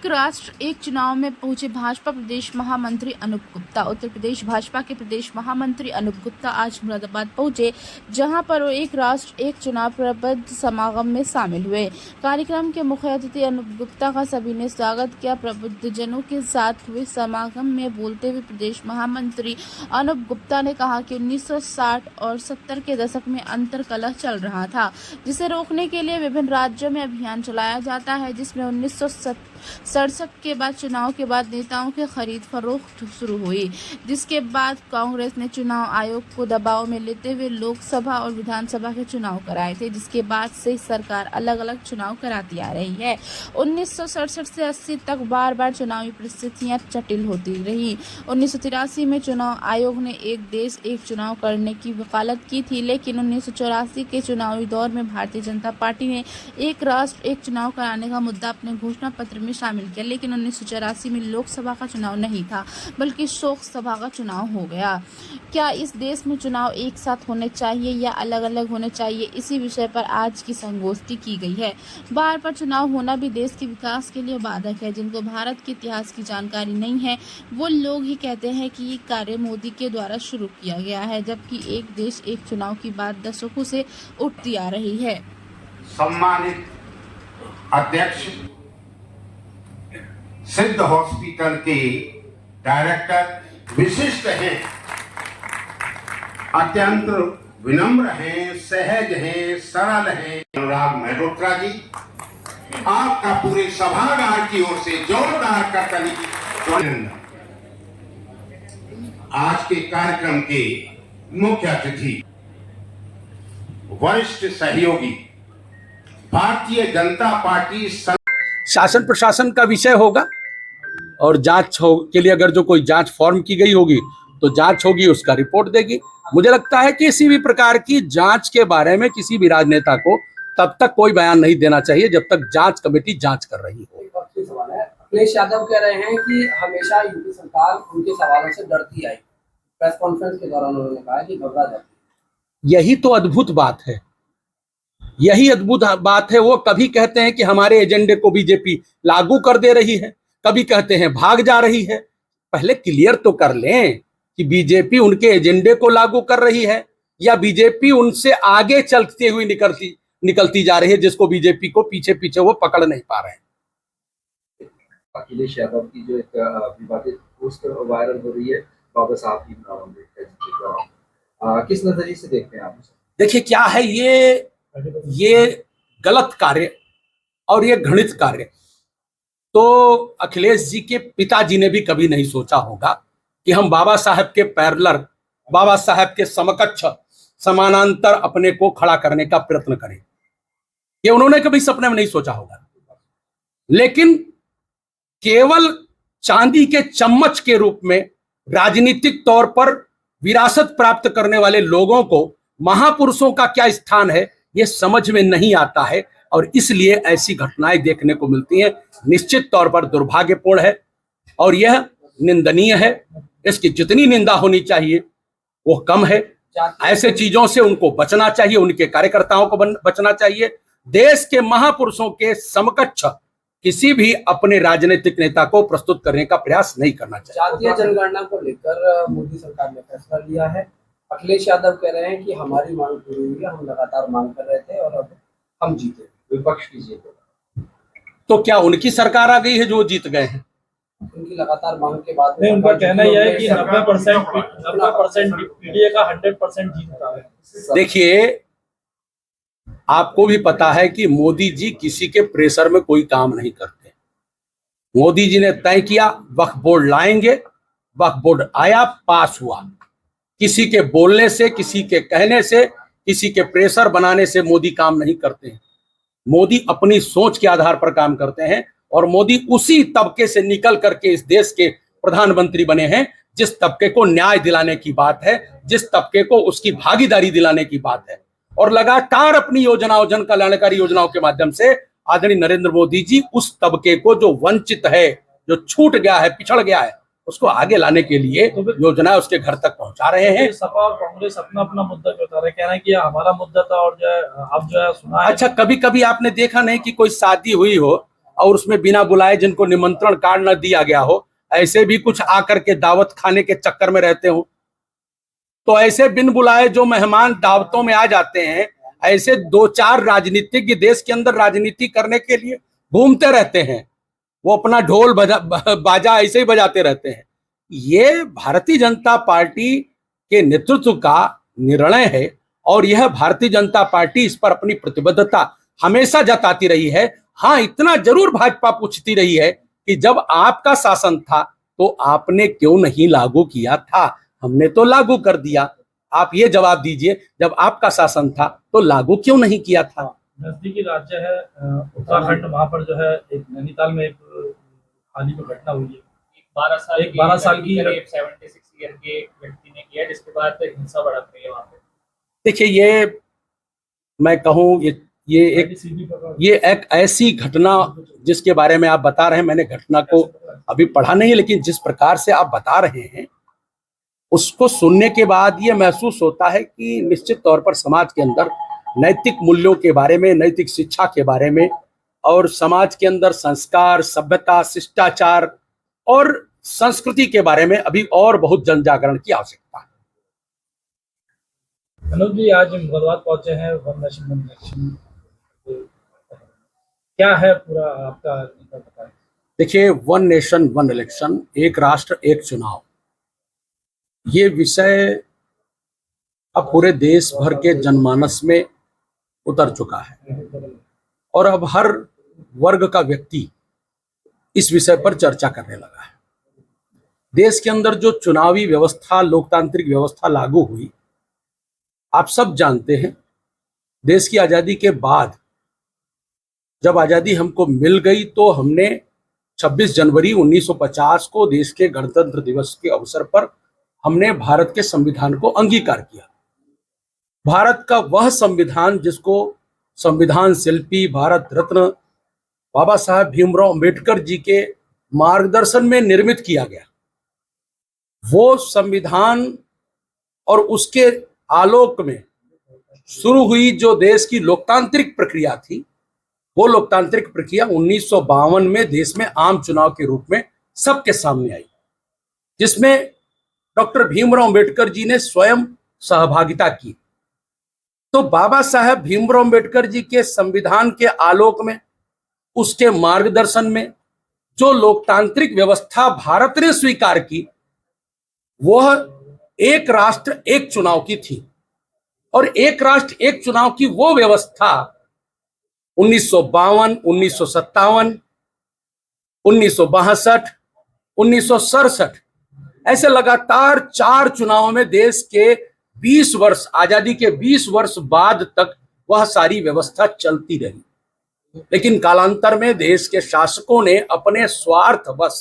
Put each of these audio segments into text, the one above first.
एक राष्ट्र एक चुनाव में पहुंचे भाजपा प्रदेश महामंत्री अनूप गुप्ता। उत्तर प्रदेश भाजपा के प्रदेश महामंत्री अनूप गुप्ता आज मुरादाबाद पहुंचे, जहां पर वो एक राष्ट्र एक चुनाव प्रबद्ध समागम में शामिल हुए। कार्यक्रम के मुख्य अतिथि अनूप गुप्ता का सभी ने स्वागत किया। प्रबुद्धजनों के साथ हुए समागम में बोलते हुए प्रदेश महामंत्री अनूप गुप्ता ने कहा कि 1960 और 70 के दशक में अंतर कलह चल रहा था, जिसे रोकने के लिए विभिन्न राज्यों में अभियान चलाया जाता है, जिसमें 1967 के बाद चुनाव के बाद नेताओं की खरीद फरोख्त शुरू हुई, जिसके बाद कांग्रेस ने चुनाव आयोग को दबाव में लेते हुए लोकसभा और विधानसभा के चुनाव कराए थे, जिसके बाद से सरकार अलग अलग चुनाव कराती आ रही है। 1967 से 80 तक बार बार चुनावी परिस्थितियां जटिल होती रही। 1983 में चुनाव आयोग ने एक देश एक चुनाव करने की वकालत की थी, लेकिन 1984 के चुनावी दौर में भारतीय जनता पार्टी ने एक राष्ट्र एक चुनाव कराने का मुद्दा अपने घोषणा पत्र में शामिल किया। लेकिन 1984 में लोकसभा का चुनाव नहीं था, बल्कि शोक सभा का चुनाव हो गया। क्या इस देश में चुनाव एक साथ होने चाहिए या अलग अलग होने चाहिए, इसी विषय पर आज की संगोष्ठी की गई है। बार बार चुनाव होना भी देश के विकास के लिए बाधक है। जिनको भारत के इतिहास की जानकारी नहीं है, वो लोग ही कहते हैं कि ये कार्य मोदी के द्वारा शुरू किया गया है, जबकि एक देश एक चुनाव की बात दशकों से उठती आ रही है। सम्मानित अध्यक्ष, सिद्ध हॉस्पिटल के डायरेक्टर विशिष्ट हैं, अत्यंत विनम्र हैं, सहज हैं, सरल हैं, अनुराग मेहरोत्रा जी, आपका पूरे सभागार की ओर से जोरदार करताली अभिनंदन। आज के कार्यक्रम के मुख्य अतिथि वरिष्ठ सहयोगी भारतीय जनता पार्टी शासन प्रशासन का विषय होगा और जांच के लिए अगर जो कोई जांच फॉर्म की गई होगी तो जांच होगी, उसका रिपोर्ट देगी। मुझे लगता है कि किसी भी प्रकार की जांच के बारे में किसी भी राजनेता को तब तक कोई बयान नहीं देना चाहिए जब तक जांच कमेटी जांच कर रही हो। अखिलेश यादव कह रहे हैं कि हमेशा यूपी सरकार उनके सवालों से डरती आई। प्रेस कॉन्फ्रेंस के दौरान उन्होंने कहा कि घबरा जाती। यही तो अद्भुत बात है, यही अद्भुत बात है। वो कभी कहते हैं कि हमारे एजेंडे को बीजेपी लागू कर दे रही है, कभी कहते हैं भाग जा रही है। पहले क्लियर तो कर लें कि बीजेपी उनके एजेंडे को लागू कर रही है या बीजेपी उनसे आगे चलते हुए निकलती जा रही है, जिसको बीजेपी को पीछे पीछे वो पकड़ नहीं पा रहे हैं। अखिलेश यादव की जो एक विवादित पोस्ट वायरल हो रही है बाबा साहब भीमराव अम्बेडकर, किस नजरिए से देखते हैं आप? देखिए क्या है, ये गलत कार्य और ये घृणित कार्य तो अखिलेश जी के पिताजी ने भी कभी नहीं सोचा होगा कि हम बाबा साहब के पैरेलल, बाबा साहब के समकक्ष, समानांतर अपने को खड़ा करने का प्रयत्न करें। ये उन्होंने कभी सपने में नहीं सोचा होगा। लेकिन केवल चांदी के चम्मच के रूप में राजनीतिक तौर पर विरासत प्राप्त करने वाले लोगों को महापुरुषों का क्या स्थान है, ये समझ में नहीं आता है और इसलिए ऐसी घटनाएं देखने को मिलती हैं। निश्चित तौर पर दुर्भाग्यपूर्ण है और यह निंदनीय है। इसकी जितनी निंदा होनी चाहिए वो कम है। ऐसे चीजों से उनको बचना चाहिए, उनके कार्यकर्ताओं को बचना चाहिए। देश के महापुरुषों के समकक्ष किसी भी अपने राजनीतिक नेता को प्रस्तुत करने का प्रयास नहीं करना चाहिए। जातीय जनगणना को लेकर मोदी सरकार ने फैसला लिया है। अखिलेश यादव कह रहे हैं कि हमारी मांग पूरी हुई है, हम लगातार मांग कर रहे थे और अब हम जीते, विपक्ष की जीत। तो क्या उनकी सरकार आ गई है जो जीत गए हैं? उनकी लगातार मांग के बाद नहीं, उनका कहना यह है कि 90% पीडीए का 100% जीतता है। देखिए, आपको भी पता है कि मोदी जी किसी के प्रेशर में कोई काम नहीं करते। मोदी जी ने तय किया वक्फ बोर्ड लाएंगे, वक्फ बोर्ड आया, पास हुआ। किसी के बोलने से, किसी के कहने से, किसी के प्रेशर बनाने से मोदी काम नहीं करते हैं। मोदी अपनी सोच के आधार पर काम करते हैं और मोदी उसी तबके से निकल करके इस देश के प्रधानमंत्री बने हैं जिस तबके को न्याय दिलाने की बात है, जिस तबके को उसकी भागीदारी दिलाने की बात है। और लगातार अपनी योजनाओं, जन कल्याणकारी योजनाओं के माध्यम से आदरणीय नरेंद्र मोदी जी उस तबके को जो वंचित है, जो छूट गया है, पिछड़ गया है, उसको आगे लाने के लिए योजनाएं उसके घर तक पहुंचा रहे हैं। सपा और कांग्रेस अपना अपना मुद्दा बता रहे, कह रहे हैं कि हमारा मुद्दा था और जो है अब जो है सुना है। अच्छा, कभी कभी आपने देखा नहीं कि कोई शादी हुई हो और उसमें बिना बुलाए जिनको निमंत्रण कार्ड न दिया गया हो, ऐसे भी कुछ आकर के दावत खाने के चक्कर में रहते हो। तो ऐसे बिन बुलाए जो मेहमान दावतों में आ जाते हैं, ऐसे 2-4 राजनीतिज्ञ देश के अंदर राजनीति करने के लिए घूमते रहते हैं। वो अपना ढोल बाजा ऐसे ही बजाते रहते हैं। ये भारतीय जनता पार्टी के नेतृत्व का निर्णय है और यह भारतीय जनता पार्टी इस पर अपनी प्रतिबद्धता हमेशा जताती रही है। हाँ, इतना जरूर भाजपा पूछती रही है कि जब आपका शासन था तो आपने क्यों नहीं लागू किया था? हमने तो लागू कर दिया। आप ये जवाब दीजिए, जब आपका शासन था तो लागू क्यों नहीं किया था? नजदीकी राज्य है उत्तराखंड, वहाँ पर जो है एक नैनीताल में एक हाल ही में घटना हुई है। 12 साल की 76 ईयर के व्यक्ति ने किया, जिसके बाद हिंसा भड़क रही है वहाँ पे। देखिए, ये मैं कहूँ ये एक ऐसी घटना जिसके बारे में आप बता रहे हैं, मैंने घटना को अभी पढ़ा नहीं, लेकिन जिस प्रकार से आप बता रहे हैं उसको सुनने के बाद ये महसूस होता है कि निश्चित तौर पर समाज के अंदर नैतिक मूल्यों के बारे में, नैतिक शिक्षा के बारे में और समाज के अंदर संस्कार, सभ्यता, शिष्टाचार और संस्कृति के बारे में अभी और बहुत जन जागरण की आवश्यकता है। मनोज जी, आज मुरादाबाद पहुंचे हैं, वन नेशन वन इलेक्शन, क्या है पूरा आपका बताएं? देखिए, वन नेशन वन इलेक्शन, एक राष्ट्र एक चुनाव, ये विषय अब पूरे देश भर के जनमानस में उतर चुका है और अब हर वर्ग का व्यक्ति इस विषय पर चर्चा करने लगा है। देश के अंदर जो चुनावी व्यवस्था, लोकतांत्रिक व्यवस्था लागू हुई, आप सब जानते हैं, देश की आजादी के बाद जब आजादी हमको मिल गई तो हमने 26 जनवरी 1950 को देश के गणतंत्र दिवस के अवसर पर हमने भारत के संविधान को अंगीकार किया। भारत का वह संविधान जिसको संविधान शिल्पी, भारत रत्न बाबा साहब भीमराव अंबेडकर जी के मार्गदर्शन में निर्मित किया गया, वो संविधान और उसके आलोक में शुरू हुई जो देश की लोकतांत्रिक प्रक्रिया थी, वो लोकतांत्रिक प्रक्रिया 1952 में देश में आम चुनाव के रूप में सबके सामने आई, जिसमें डॉक्टर भीमराव अंबेडकर जी ने स्वयं सहभागिता की। तो बाबा साहब भीमराव अंबेडकर जी के संविधान के आलोक में, उसके मार्गदर्शन में जो लोकतांत्रिक व्यवस्था भारत ने स्वीकार की, वह एक राष्ट्र एक चुनाव की थी। और एक राष्ट्र एक चुनाव की वो व्यवस्था 1952, 1957, 1962, 1967 ऐसे लगातार 4 चुनावों में देश के 20 वर्ष, आजादी के 20 वर्ष बाद तक वह सारी व्यवस्था चलती रही। लेकिन कालांतर में देश के शासकों ने अपने स्वार्थवश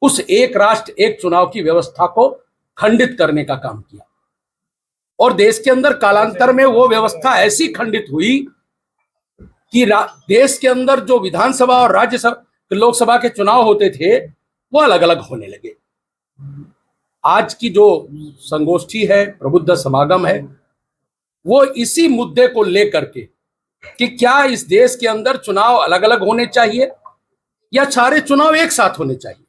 उस एक राष्ट्र एक चुनाव की व्यवस्था को खंडित करने का काम किया और देश के अंदर कालांतर में वो व्यवस्था ऐसी खंडित हुई कि देश के अंदर जो विधानसभा और राज्यसभा, लोकसभा के चुनाव होते थे, वो अलग अलग होने लगे। आज की जो संगोष्ठी है, प्रबुद्ध समागम है, वो इसी मुद्दे को लेकर के कि क्या इस देश के अंदर चुनाव अलग अलग होने चाहिए या सारे चुनाव एक साथ होने चाहिए।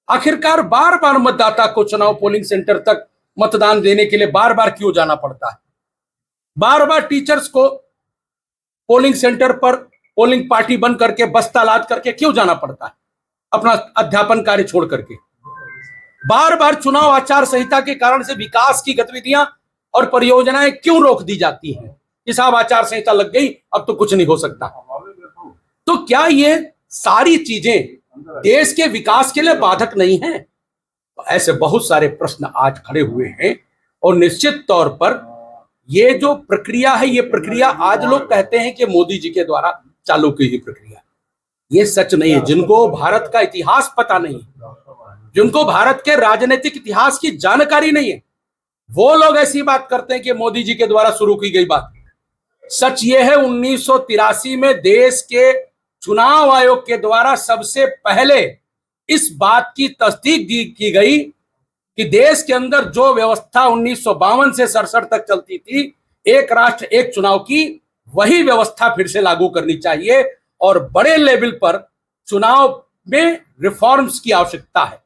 आखिरकार बार बार मतदाता को चुनाव पोलिंग सेंटर तक मतदान देने के लिए बार बार क्यों जाना पड़ता है? बार बार टीचर्स को पोलिंग सेंटर पर पोलिंग पार्टी बन करके बस्ता लाद करके क्यों जाना पड़ता है अपना अध्यापन कार्य छोड़ करके? बार बार चुनाव आचार संहिता के कारण से विकास की गतिविधियां और परियोजनाएं क्यों रोक दी जाती हैं कि साहब आचार संहिता लग गई, अब तो कुछ नहीं हो सकता। तो क्या ये सारी चीजें देश के विकास के लिए बाधक नहीं है? तो ऐसे बहुत सारे प्रश्न आज खड़े हुए हैं और निश्चित तौर पर ये जो प्रक्रिया है, ये प्रक्रिया आज लोग कहते हैं कि मोदी जी के द्वारा चालू की गई प्रक्रिया, ये सच नहीं है। जिनको भारत का इतिहास पता नहीं है, जिनको भारत के राजनीतिक इतिहास की जानकारी नहीं है, वो लोग ऐसी बात करते हैं कि मोदी जी के द्वारा शुरू की गई बात। सच ये है, 1983 में देश के चुनाव आयोग के द्वारा सबसे पहले इस बात की तस्दीक की गई कि देश के अंदर जो व्यवस्था 1952 से 67 तक चलती थी, एक राष्ट्र एक चुनाव की, वही व्यवस्था फिर से लागू करनी चाहिए और बड़े लेवल पर चुनाव में रिफॉर्म्स की आवश्यकता है,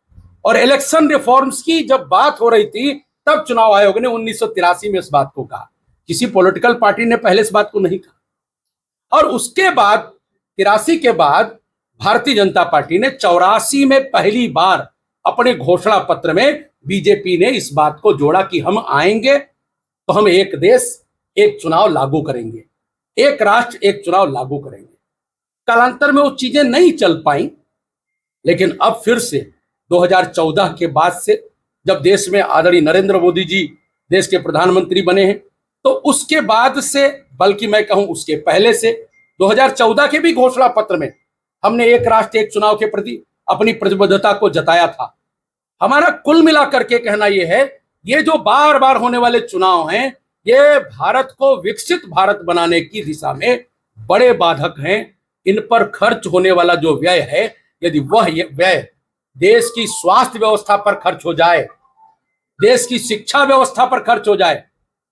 और इलेक्शन रिफॉर्म्स की जब बात हो रही थी तब चुनाव आयोग ने 1983 में इस बात को कहा। किसी पॉलिटिकल पार्टी ने पहले इस बात को नहीं कहा। और उसके बाद 83 के बाद भारतीय जनता पार्टी ने 84 में पहली बार अपने घोषणा पत्र में बीजेपी ने इस बात को जोड़ा कि हम आएंगे तो हम एक देश एक चुनाव लागू करेंगे, एक राष्ट्र एक चुनाव लागू करेंगे। कालांतर में वो चीजें नहीं चल पाई, लेकिन अब फिर से 2014 के बाद से जब देश में आदरणीय नरेंद्र मोदी जी देश के प्रधानमंत्री बने हैं, तो उसके बाद से, बल्कि मैं कहूं उसके पहले से, 2014 के भी घोषणा पत्र में हमने एक राष्ट्र एक चुनाव के प्रति अपनी प्रतिबद्धता को जताया था। हमारा कुल मिलाकर के कहना यह है, ये जो बार बार होने वाले चुनाव हैं, ये भारत को विकसित भारत बनाने की दिशा में बड़े बाधक हैं। इन पर खर्च होने वाला जो व्यय है, यदि वह व्यय देश की स्वास्थ्य व्यवस्था पर खर्च हो जाए, देश की शिक्षा व्यवस्था पर खर्च हो जाए,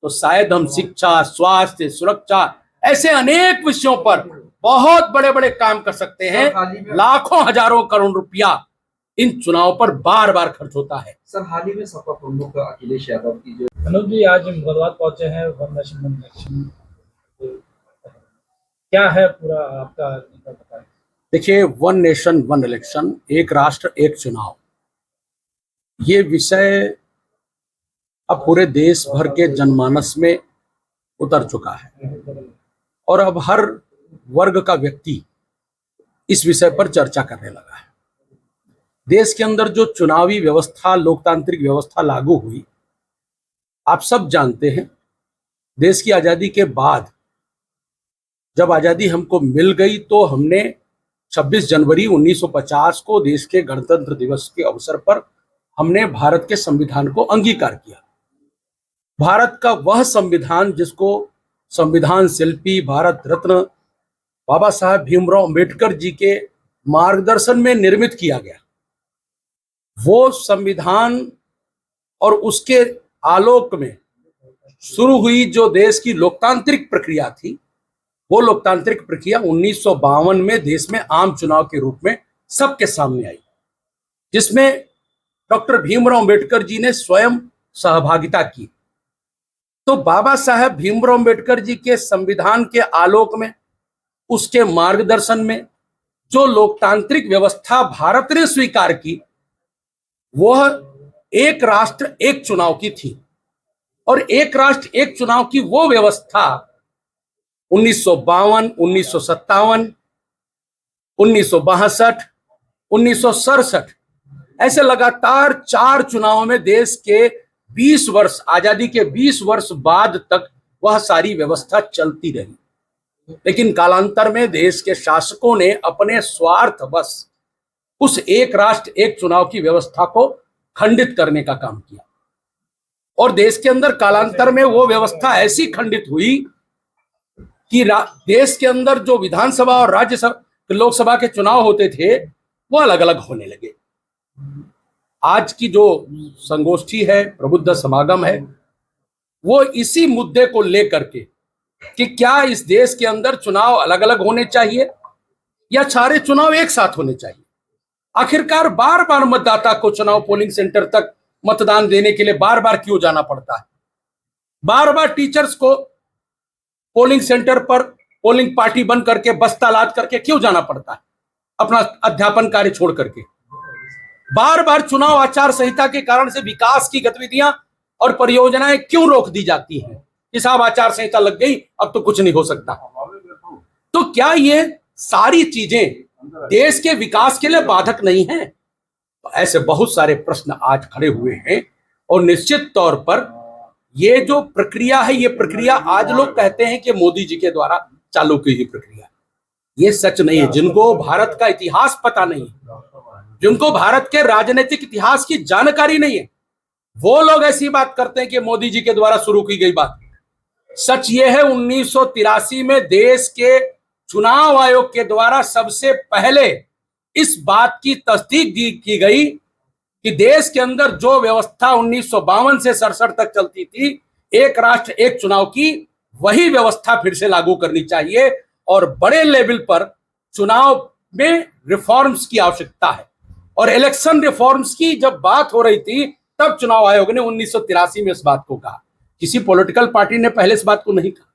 तो शायद हम शिक्षा, स्वास्थ्य, सुरक्षा, ऐसे अनेक विषयों पर बहुत बड़े बड़े काम कर सकते हैं। लाखों हजारों करोड़ रुपया इन चुनाव पर बार बार खर्च होता है। सर, हाल ही में सपा प्रमुख अखिलेश यादव की जो अनुज जी आज मुरादाबाद पहुंचे हैं, वन नेशन वन इलेक्शन, क्या है पूरा आपका बताएं। देखिए, वन नेशन वन इलेक्शन, एक राष्ट्र एक चुनाव, ये विषय अब पूरे देश भर के जनमानस में उतर चुका है और अब हर वर्ग का व्यक्ति इस विषय पर चर्चा करने लगा है। देश के अंदर जो चुनावी व्यवस्था, लोकतांत्रिक व्यवस्था लागू हुई, आप सब जानते हैं, देश की आजादी के बाद जब आजादी हमको मिल गई तो हमने 26 जनवरी 1950 को देश के गणतंत्र दिवस के अवसर पर हमने भारत के संविधान को अंगीकार किया। भारत का वह संविधान जिसको संविधान शिल्पी, भारत रत्न बाबा साहब भीमराव अंबेडकर जी के मार्गदर्शन में निर्मित किया गया, वो संविधान और उसके आलोक में शुरू हुई जो देश की लोकतांत्रिक प्रक्रिया थी, वो लोकतांत्रिक प्रक्रिया 1952 में देश में आम चुनाव के रूप में सबके सामने आई, जिसमें डॉक्टर भीमराव अंबेडकर जी ने स्वयं सहभागिता की। तो बाबा साहब भीमराव अंबेडकर जी के संविधान के आलोक में, उसके मार्गदर्शन में जो लोकतांत्रिक व्यवस्था भारत ने स्वीकार की, वह एक राष्ट्र एक चुनाव की थी। और एक राष्ट्र एक चुनाव की वो व्यवस्था 1952, 1957, 1962, 1967 ऐसे लगातार 4 चुनावों में देश के 20 वर्ष, आजादी के 20 वर्ष बाद तक वह सारी व्यवस्था चलती रही। लेकिन कालांतर में देश के शासकों ने अपने स्वार्थवश उस एक राष्ट्र एक चुनाव की व्यवस्था को खंडित करने का काम किया और देश के अंदर कालांतर में वो व्यवस्था ऐसी खंडित हुई कि देश के अंदर जो विधानसभा और राज्यसभा, लोकसभा के चुनाव होते थे, वो अलग अलग होने लगे। आज की जो संगोष्ठी है, प्रबुद्ध समागम है, वो इसी मुद्दे को लेकर के कि क्या इस देश के अंदर चुनाव अलग अलग होने चाहिए या सारे चुनाव एक साथ होने चाहिए। आखिरकार बार बार मतदाता को चुनाव पोलिंग सेंटर तक मतदान देने के लिए बार बार क्यों जाना पड़ता है? बार बार टीचर्स को पोलिंग सेंटर पर पोलिंग पार्टी बन करके बस्ता लाद करके क्यों जाना पड़ता है अपना अध्यापन कार्य छोड़ करके? बार बार चुनाव आचार संहिता के कारण से विकास की गतिविधियां और परियोजनाएं क्यों रोक दी जाती हैं कि साहब आचार संहिता लग गई, अब तो कुछ नहीं हो सकता। तो क्या ये सारी चीजें देश के विकास के लिए बाधक नहीं है? तो ऐसे बहुत सारे प्रश्न आज खड़े हुए हैं और निश्चित तौर पर ये जो प्रक्रिया है, ये प्रक्रिया आज लोग कहते हैं कि मोदी जी के द्वारा चालू की हुई प्रक्रिया, ये सच नहीं है। जिनको भारत का इतिहास पता नहीं है, जिनको भारत के राजनीतिक इतिहास की जानकारी नहीं है, वो लोग ऐसी बात करते हैं कि मोदी जी के द्वारा शुरू की गई बात। सच ये है, 1983 में देश के चुनाव आयोग के द्वारा सबसे पहले इस बात की तस्दीक की गई कि देश के अंदर जो व्यवस्था 1952 से 67 तक चलती थी, एक राष्ट्र एक चुनाव की, वही व्यवस्था फिर से लागू करनी चाहिए और बड़े लेवल पर चुनाव में रिफॉर्म्स की आवश्यकता है। और इलेक्शन रिफॉर्म्स की जब बात हो रही थी तब चुनाव आयोग ने 1983 में इस बात को कहा। किसी पॉलिटिकल पार्टी ने पहले इस बात को नहीं कहा।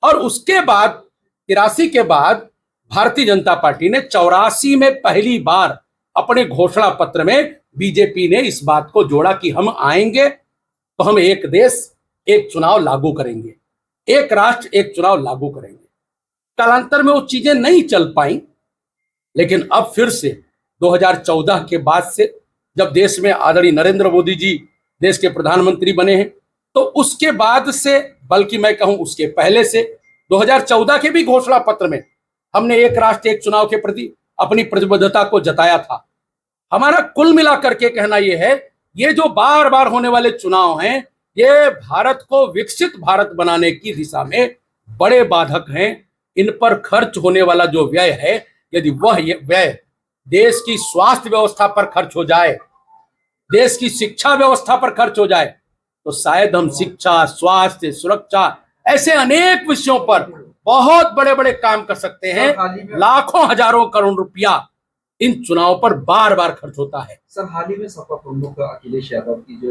और उसके बाद 83 के बाद भारतीय जनता पार्टी ने 84 में पहली बार अपने घोषणा पत्र में बीजेपी ने इस बात को जोड़ा कि हम आएंगे तो हम एक देश एक चुनाव लागू करेंगे, एक राष्ट्र एक चुनाव लागू करेंगे। कालांतर में वो चीजें नहीं चल पाई, लेकिन अब फिर से 2014 के बाद से जब देश में आदरणीय नरेंद्र मोदी जी देश के प्रधानमंत्री बने हैं, तो उसके बाद से, बल्कि मैं कहूं उसके पहले से, 2014 के भी घोषणा पत्र में हमने एक राष्ट्र एक चुनाव के प्रति अपनी प्रतिबद्धता को जताया था। हमारा कुल मिलाकर के कहना यह है, ये जो बार बार होने वाले चुनाव हैं, ये भारत को विकसित भारत बनाने की दिशा में बड़े बाधक हैं। इन पर खर्च होने वाला जो व्यय है, यदि वह व्यय देश की स्वास्थ्य व्यवस्था पर खर्च हो जाए, देश की शिक्षा व्यवस्था पर खर्च हो जाए, तो शायद हम शिक्षा, स्वास्थ्य, सुरक्षा ऐसे अनेक विषयों पर बहुत बड़े बड़े काम कर सकते हैं। लाखों हजारों करोड़ रुपया इन चुनावों पर बार बार खर्च होता है। सर, हाल ही में सपा प्रमुख अखिलेश यादव की जो